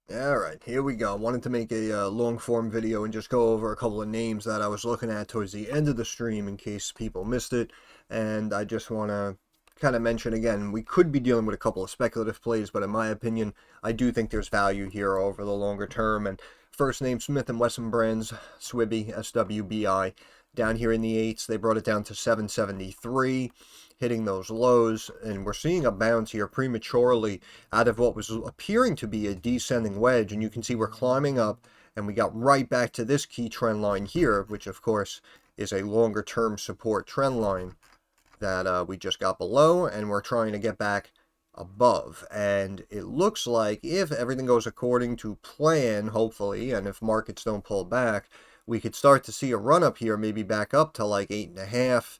Alright, here we go. I wanted to make a long form video and just go over a couple of names that I was looking at towards the end of the stream in case people missed it. And I just want to kind of mention again, we could be dealing with a couple of speculative plays, but in my opinion, I do think there's value here over the longer term. And first name Smith & Wesson Brands, SWBI, SWBI. Down here in the 8s, they brought it down to 773, hitting those lows, and we're seeing a bounce here prematurely out of what was appearing to be a descending wedge, and you can see we're climbing up, and we got right back to this key trend line here, which of course is a longer term support trend line that we just got below, and we're trying to get back above. And it looks like if everything goes according to plan, hopefully, and if markets don't pull back, we could start to see a run up here, maybe back up to like 8.5,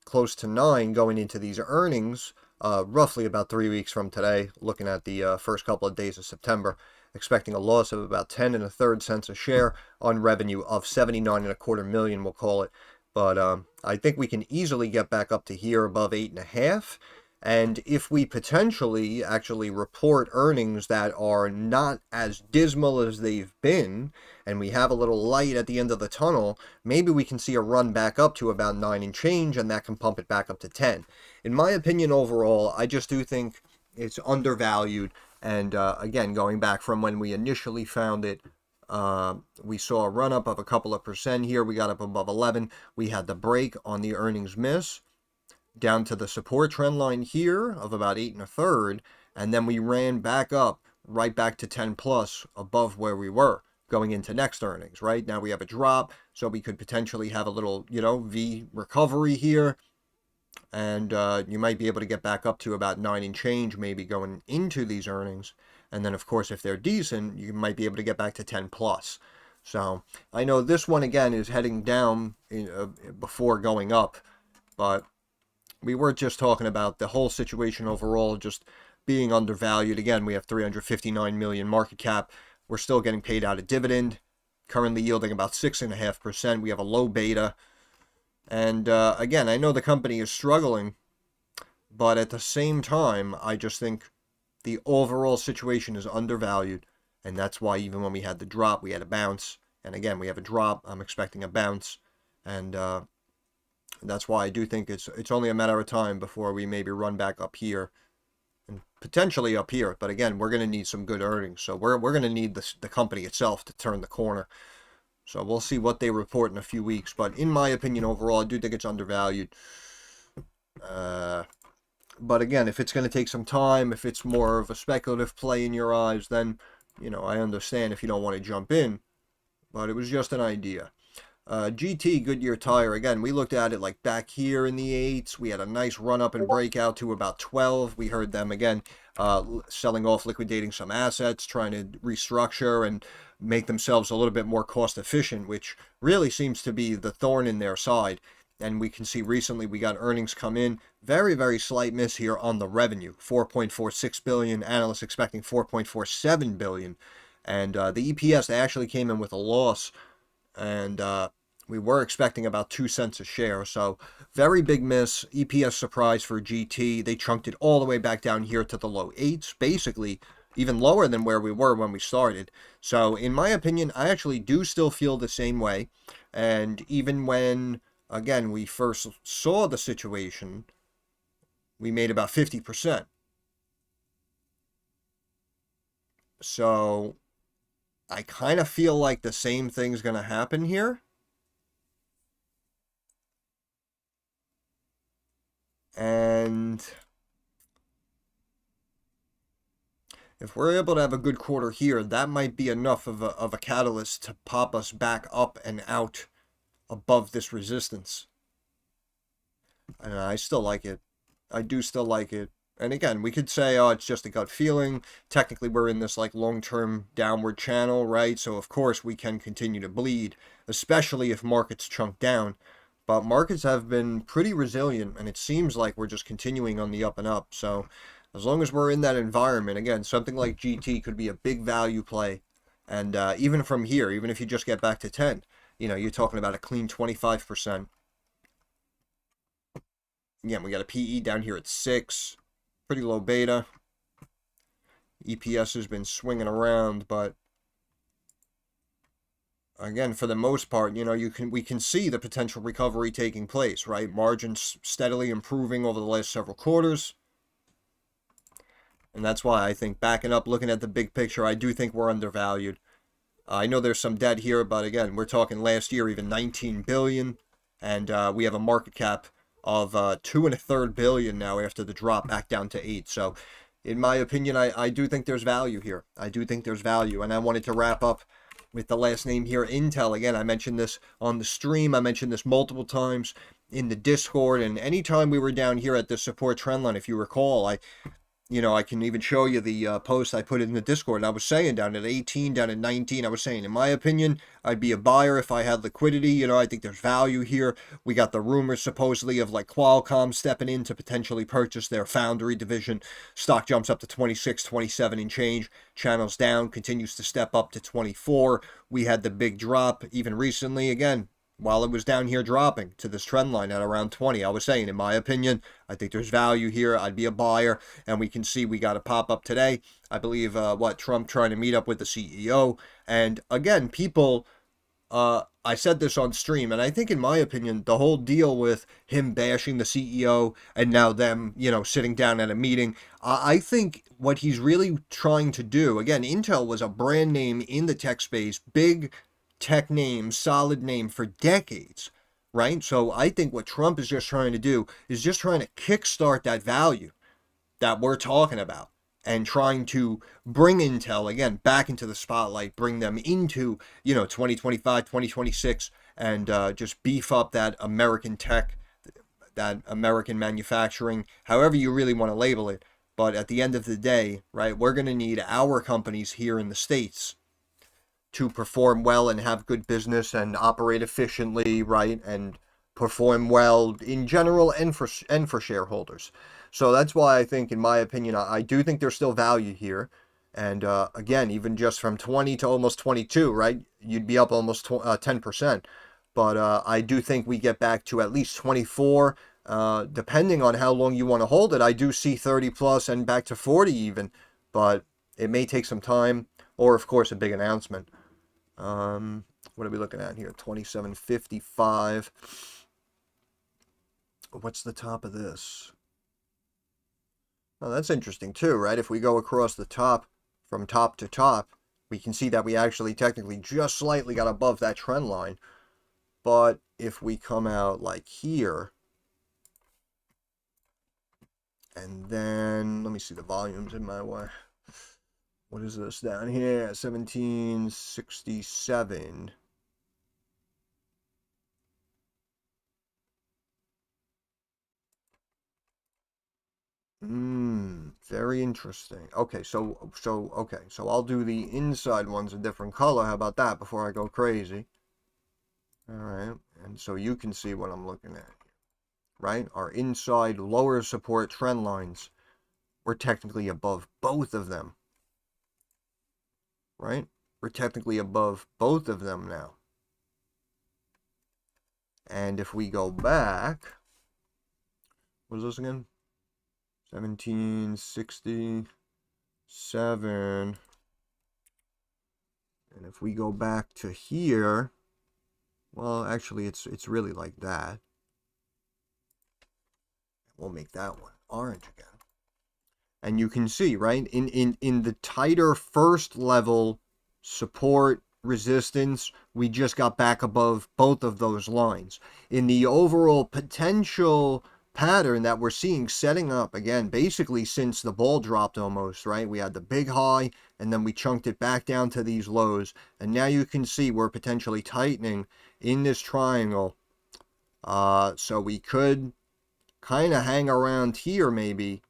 close to 9 going into these earnings, roughly about 3 weeks from today, looking at the first couple of days of September, expecting a loss of about 10 and a third cents a share on revenue of 79.25 million, we'll call it. But I think we can easily get back up to here above 8.5. And if we potentially actually report earnings that are not as dismal as they've been, and we have a little light at the end of the tunnel, maybe we can see a run back up to about 9 and change, and that can pump it back up to 10. In my opinion, overall, I just do think it's undervalued. And again, going back from when we initially found it, we saw a run up of a couple of percent here. We got up above 11. We had the break on the earnings miss down to the support trend line here of about 8 and a third, and then we ran back up right back to 10 plus above where we were going into next earnings. Right now we have a drop, so we could potentially have a little, V recovery here, and you might be able to get back up to about 9 and change maybe going into these earnings. And then of course if they're decent, you might be able to get back to 10 plus. So I know this one again is heading down before going up, but we were just talking about the whole situation overall just being undervalued. Again, we have 359 million market cap. We're still getting paid out a dividend, currently yielding about 6.5%. We have a low beta. And again, I know the company is struggling, but at the same time, I just think the overall situation is undervalued. And that's why even when we had the drop, we had a bounce. And again, we have a drop. I'm expecting a bounce. And that's why I do think it's only a matter of time before we maybe run back up here and potentially up here. But again, we're going to need some good earnings. So we're going to need the company itself to turn the corner. So we'll see what they report in a few weeks. But in my opinion, overall, I do think it's undervalued. But again, if it's going to take some time, if it's more of a speculative play in your eyes, then, I understand if you don't want to jump in. But it was just an idea. GT, Goodyear Tire, again, we looked at it like back here in the 8s. We had a nice run up and breakout to about 12. We heard them again selling off, liquidating some assets, trying to restructure and make themselves a little bit more cost efficient, which really seems to be the thorn in their side. And we can see recently we got earnings come in. Very, very slight miss here on the revenue. 4.46 billion. Analysts expecting 4.47 billion. And the EPS, they actually came in with a loss. And we were expecting about 2 cents a share. So very big miss. EPS surprise for GT. They chunked it all the way back down here to the low 8s, basically even lower than where we were when we started. So in my opinion, I actually do still feel the same way. And even when, again, we first saw the situation, we made about 50%. So I kind of feel like the same thing's going to happen here. And if we're able to have a good quarter here, that might be enough of a catalyst to pop us back up and out above this resistance. And I still like it. I do still like it. And again, we could say, oh, it's just a gut feeling. Technically, we're in this like long-term downward channel, right? So of course we can continue to bleed, especially if markets chunk down. But markets have been pretty resilient, and it seems like we're just continuing on the up and up. So as long as we're in that environment, again, something like GT could be a big value play. And even from here, even if you just get back to 10, you're talking about a clean 25%. Again, we got a PE down here at 6. Pretty low beta. EPS has been swinging around, but again, for the most part, you know, we can see the potential recovery taking place, right? Margins steadily improving over the last several quarters. And that's why I think backing up, looking at the big picture, I do think we're undervalued. I know there's some debt here, but again, we're talking last year even 19 billion, and we have a market cap of 2.25 billion now after the drop back down to 8. So, in my opinion, I do think there's value here. I do think there's value, and I wanted to wrap up with the last name here, Intel. Again, I mentioned this on the stream. I mentioned this multiple times in the Discord, and anytime we were down here at the support trend line, if you recall, I can even show you the post I put in the Discord. And I was saying down at 18, down at 19, I was saying, in my opinion, I'd be a buyer if I had liquidity. You know, I think there's value here. We got the rumors supposedly of like Qualcomm stepping in to potentially purchase their foundry division. Stock jumps up to 26, 27 and change. Channels down, continues to step up to 24. We had the big drop even recently. Again, while it was down here dropping to this trend line at around 20, I was saying, in my opinion, I think there's value here. I'd be a buyer, and we can see we got a pop up today. I believe, Trump trying to meet up with the CEO. And again, people, I said this on stream, and I think, in my opinion, the whole deal with him bashing the CEO and now them, sitting down at a meeting, I think what he's really trying to do, again, Intel was a brand name in the tech space, big tech name, solid name for decades, right? So I think what Trump is just trying to do is just trying to kickstart that value that we're talking about and trying to bring Intel, again, back into the spotlight, bring them into, 2025, 2026, and just beef up that American tech, that American manufacturing, however you really want to label it. But at the end of the day, right, we're going to need our companies here in the States to perform well and have good business and operate efficiently, right, and perform well in general and for shareholders. So that's why I think, in my opinion, I do think there's still value here. And again, even just from 20 to almost 22, right, you'd be up almost 10%. But I do think we get back to at least 24, depending on how long you want to hold it. I do see 30 plus and back to 40 even, but it may take some time, or of course a big announcement. What are we looking at here? 27.55. What's the top of this? Oh, that's interesting too, right? If we go across the top, from top to top, we can see that we actually technically just slightly got above that trend line. But if we come out like here, and then, let me see the volumes in my way. What is this down here? 1767. Very interesting. Okay, so I'll do the inside ones a different color. How about that before I go crazy? All right, and so you can see what I'm looking at, right? Our inside lower support trend lines, we're technically above both of them. Right? We're technically above both of them now. And if we go back, what is this again? 1767. And if we go back to here, well, actually, it's really like that. We'll make that one orange again. And you can see, right, in the tighter first level support resistance, we just got back above both of those lines. In the overall potential pattern that we're seeing setting up, again, basically since the ball dropped almost, right? We had the big high, and then we chunked it back down to these lows. And now you can see we're potentially tightening in this triangle. So we could kind of hang around here maybe,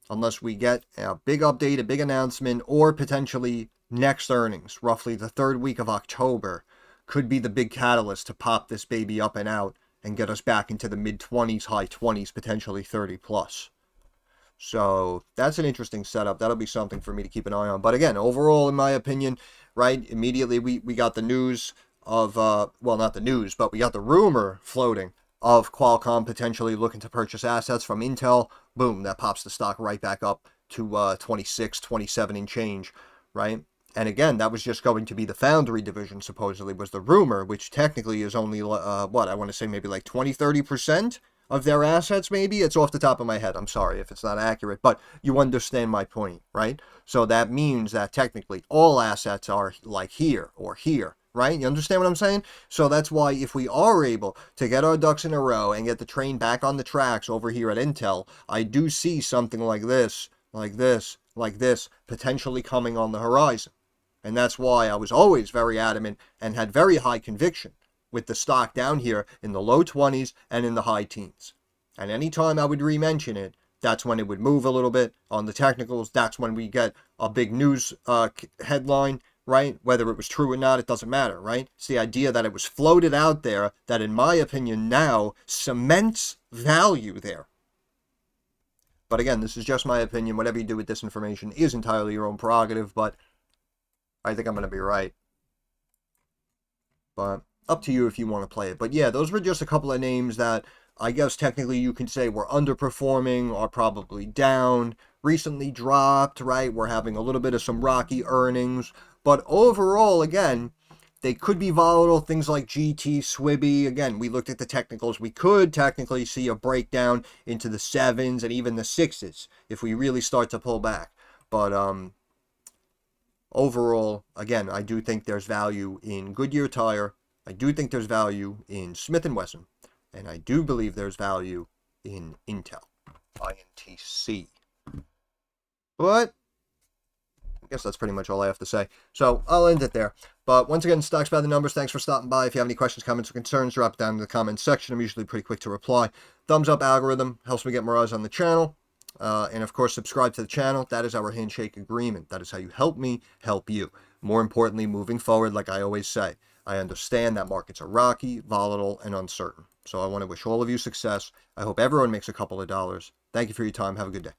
unless we get a big update, a big announcement, or potentially next earnings, roughly the third week of October, could be the big catalyst to pop this baby up and out and get us back into the mid-20s, high 20s, potentially 30 plus. So that's an interesting setup. That'll be something for me to keep an eye on. But again, overall, in my opinion, right, immediately we got the news of, well, not the news, but we got the rumor floating of Qualcomm potentially looking to purchase assets from Intel. Boom, that pops the stock right back up to 26, 27 and change, right? And again, that was just going to be the foundry division, supposedly, was the rumor, which technically is only, what, I want to say maybe like 20, 30% of their assets, maybe? It's off the top of my head. I'm sorry if it's not accurate, but you understand my point, right? So that means that technically all assets are like here or here, right? You understand what I'm saying? So that's why if we are able to get our ducks in a row and get the train back on the tracks over here at Intel, I do see something like this, like this, like this, potentially coming on the horizon. And that's why I was always very adamant and had very high conviction with the stock down here in the low 20s and in the high teens. And anytime I would re-mention it, that's when it would move a little bit on the technicals. That's when we get a big news headline, right? Whether it was true or not, it doesn't matter, right? It's the idea that it was floated out there that, in my opinion, now cements value there. But again, this is just my opinion. Whatever you do with this information is entirely your own prerogative, but I think I'm going to be right. But up to you if you want to play it. But yeah, those were just a couple of names that I guess technically you can say were underperforming or probably down, recently dropped, right? We're having a little bit of some rocky earnings. But overall, again, they could be volatile. Things like GT, SWBI. Again, we looked at the technicals. We could technically see a breakdown into the 7s and even the 6s if we really start to pull back. But overall, again, I do think there's value in Goodyear Tire. I do think there's value in Smith & Wesson. And I do believe there's value in Intel, INTC. But I guess that's pretty much all I have to say. So I'll end it there. But once again, stocks by the numbers. Thanks for stopping by. If you have any questions, comments, or concerns, drop it down in the comments section. I'm usually pretty quick to reply. Thumbs up algorithm helps me get more eyes on the channel. And of course, subscribe to the channel. That is our handshake agreement. That is how you help me help you. More importantly, moving forward, like I always say, I understand that markets are rocky, volatile, and uncertain. So I want to wish all of you success. I hope everyone makes a couple of dollars. Thank you for your time. Have a good day.